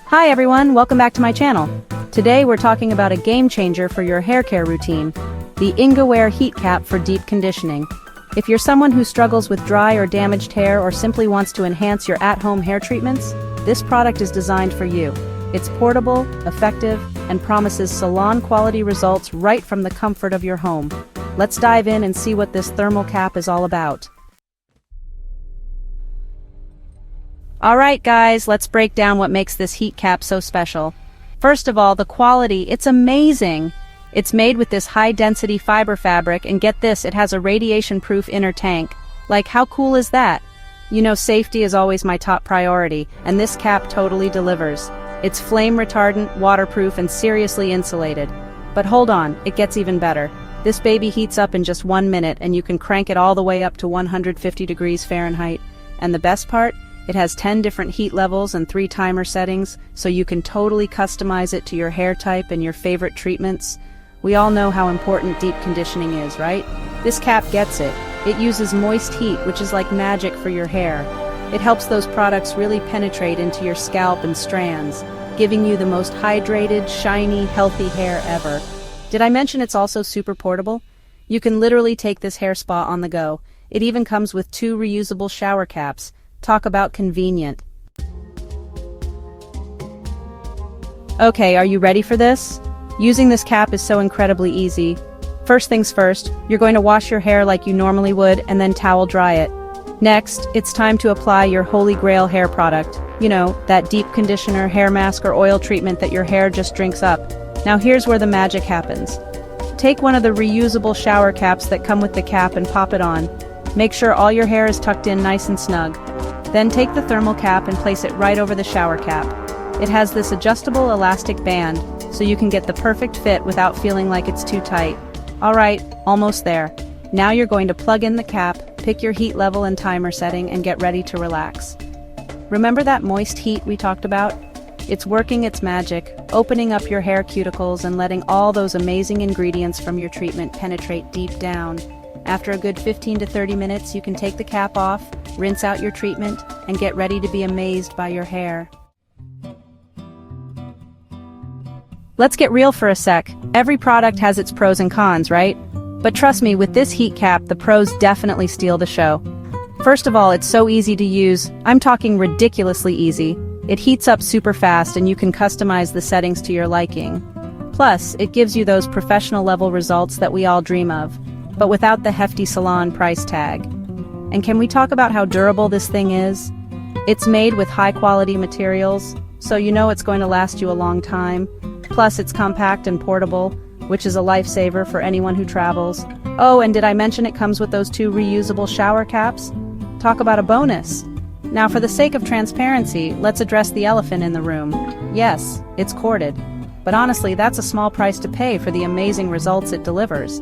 Hi everyone, welcome back to my channel. Today we're talking about a game changer for your hair care routine, the Ingeware Heat Cap for deep conditioning. If you're someone who struggles with dry or damaged hair or simply wants to enhance your at-home hair treatments, this product is designed for you. It's portable, effective, and promises salon-quality results right from the comfort of your home. Let's dive in and see what this thermal cap is all about. Alright guys, let's break down what makes this heat cap so special. First of all, the quality, it's amazing! It's made with this high-density fiber fabric, and get this, it has a radiation-proof inner tank. Like, how cool is that? You know, safety is always my top priority, and this cap totally delivers. It's flame retardant, waterproof, and seriously insulated. But hold on, it gets even better. This baby heats up in just 1 minute, and you can crank it all the way up to 150 degrees Fahrenheit. And the best part? It has 10 different heat levels and 3 timer settings, so you can totally customize it to your hair type and your favorite treatments. We all know how important deep conditioning is, right? This cap gets it. It uses moist heat, which is like magic for your hair. It helps those products really penetrate into your scalp and strands, giving you the most hydrated, shiny, healthy hair ever. Did I mention it's also super portable? You can literally take this hair spa on the go. It even comes with 2 reusable shower caps. Talk about convenient. Okay, are you ready for this? Using this cap is so incredibly easy. First things first, you're going to wash your hair like you normally would and then towel dry it. Next, it's time to apply your holy grail hair product. You know, that deep conditioner, hair mask, or oil treatment that your hair just drinks up. Now here's where the magic happens. Take one of the reusable shower caps that come with the cap and pop it on. Make sure all your hair is tucked in nice and snug. Then take the thermal cap and place it right over the shower cap. It has this adjustable elastic band, so you can get the perfect fit without feeling like it's too tight. Alright, almost there. Now you're going to plug in the cap, pick your heat level and timer setting, and get ready to relax. Remember that moist heat we talked about? It's working its magic, opening up your hair cuticles and letting all those amazing ingredients from your treatment penetrate deep down. After a good 15 to 30 minutes, you can take the cap off, rinse out your treatment, and get ready to be amazed by your hair. Let's get real for a sec. Every product has its pros and cons, right? But trust me, with this heat cap, the pros definitely steal the show. First of all, it's so easy to use. I'm talking ridiculously easy. It heats up super fast and you can customize the settings to your liking. Plus, it gives you those professional level results that we all dream of, but without the hefty salon price tag. And can we talk about how durable this thing is? It's made with high-quality materials, so you know it's going to last you a long time. Plus, it's compact and portable, which is a lifesaver for anyone who travels. Oh, and did I mention it comes with those 2 reusable shower caps? Talk about a bonus! Now, for the sake of transparency, let's address the elephant in the room. Yes, it's corded. But honestly, that's a small price to pay for the amazing results it delivers.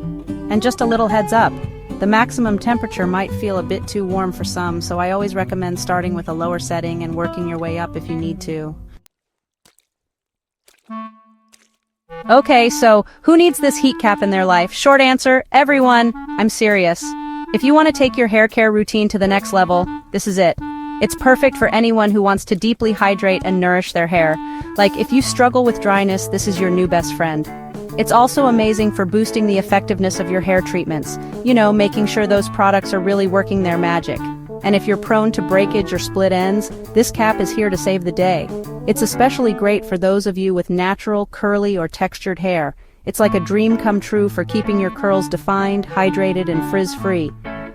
And just a little heads up, the maximum temperature might feel a bit too warm for some, so I always recommend starting with a lower setting and working your way up if you need to. Okay, so who needs this heat cap in their life? Short answer, everyone. I'm serious. If you want to take your hair care routine to the next level, this is it. It's perfect for anyone who wants to deeply hydrate and nourish their hair. Like, if you struggle with dryness, this is your new best friend. It's also amazing for boosting the effectiveness of your hair treatments, you know, making sure those products are really working their magic. And if you're prone to breakage or split ends, this cap is here to save the day. It's especially great for those of you with natural, curly, or textured hair. It's like a dream come true for keeping your curls defined, hydrated, and frizz-free.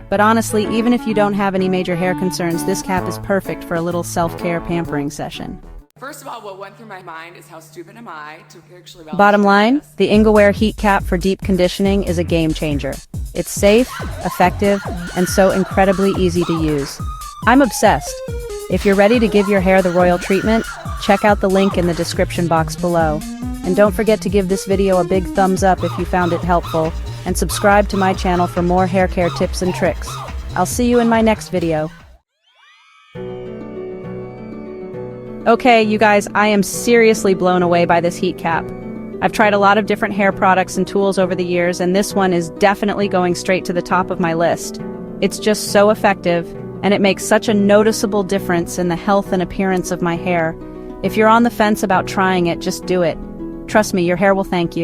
But honestly, even if you don't have any major hair concerns, this cap is perfect for a little self-care pampering session. First of all, what went through my mind is how stupid am I to actually... Bottom line, the Ingeware Heat Cap for deep conditioning is a game changer. It's safe, effective, and so incredibly easy to use. I'm obsessed. If you're ready to give your hair the royal treatment, check out the link in the description box below. And don't forget to give this video a big thumbs up if you found it helpful, and subscribe to my channel for more hair care tips and tricks. I'll see you in my next video. Okay, you guys, I am seriously blown away by this heat cap. I've tried a lot of different hair products and tools over the years, and this one is definitely going straight to the top of my list. It's just so effective, and it makes such a noticeable difference in the health and appearance of my hair. If you're on the fence about trying it, just do it. Trust me, your hair will thank you.